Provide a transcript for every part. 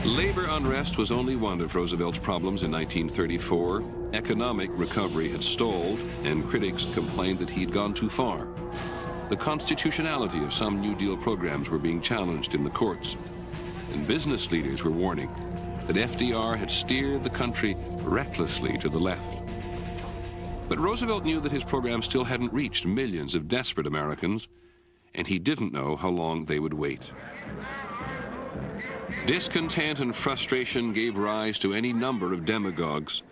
Labor unrest was only one of Roosevelt's problems in 1934. Economic recovery had stalled, and critics complained that he'd gone too far. The constitutionality of some New Deal programs were being challenged in the courts, and business leaders were warning that FDR had steered the country recklessly to the left. But Roosevelt knew that his program still hadn't reached millions of desperate Americans, and he didn't know how long they would wait. Discontent and frustration gave rise to any number of demagogues,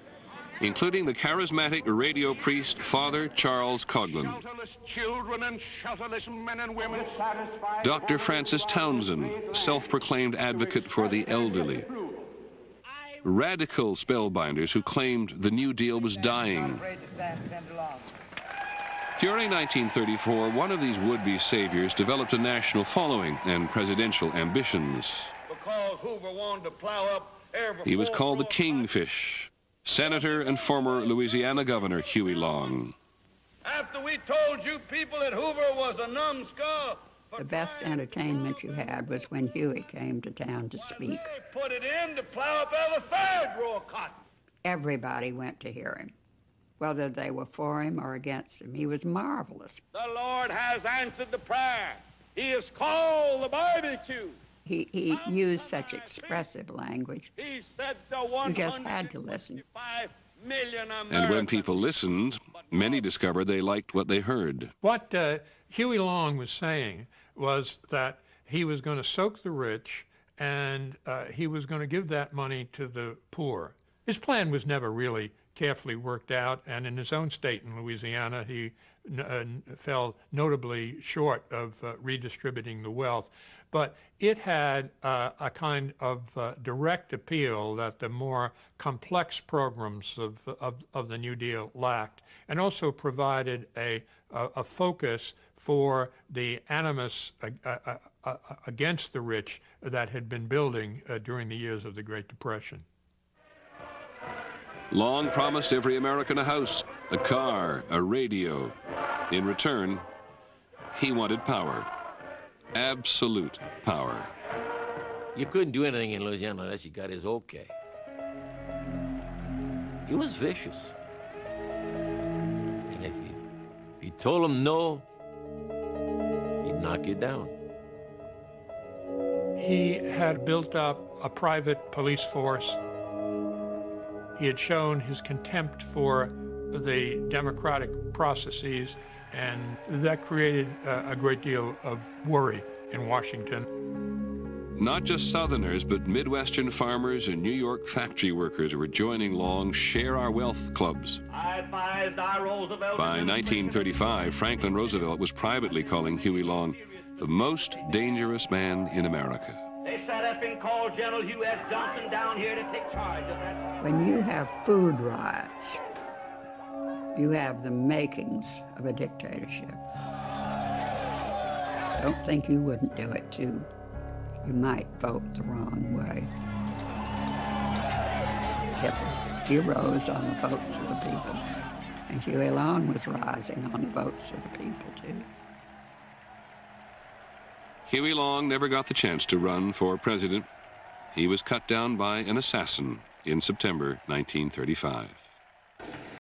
including the charismatic radio priest Father Charles Coughlin, Dr. Francis Townsend, self-proclaimed advocate for the elderly, radical spellbinders who claimed the New Deal was dying. During 1934, one of these would-be saviors developed a national following and presidential ambitions. He was called the Kingfish. Senator and former Louisiana Governor Huey Long. After we told you people that Hoover was a numbskull. The best entertainment you had was when Huey came to town to speak. They put it in to plow up every third row of cotton. Everybody went to hear him, whether they were for him or against him. He was marvelous. The Lord has answered the prayer. He has called the barbecue. He used such expressive language. He said you just had to listen. And when people listened, many discovered they liked what they heard. What Huey Long was saying was that he was going to soak the rich and he was going to give that money to the poor. His plan was never really carefully worked out, and in his own state in Louisiana, he fell notably short of redistributing the wealth. But it had a kind of direct appeal that the more complex programs of the New Deal lacked, and also provided a focus for the animus against the rich that had been building during the years of the Great Depression. Long promised every American a house, a car, a radio. In return, he wanted power. Absolute power. You couldn't do anything in Louisiana unless you got his okay. He was vicious. And if you told him no, he'd knock you down. He had built up a private police force. He had shown his contempt for the democratic processes, and that created a great deal of worry in Washington. Not just Southerners, but Midwestern farmers and New York factory workers were joining Long Share Our Wealth clubs. By 1935, Franklin Roosevelt was privately calling Huey Long the most dangerous man in America. They sat up and called General Hugh S. Johnson down here to take charge of that. When you have food riots, you have the makings of a dictatorship. Don't think you wouldn't do it, too. You might vote the wrong way. He rose on the votes of the people, and Huey Long was rising on the votes of the people, too. Huey Long never got the chance to run for president. He was cut down by an assassin in September 1935.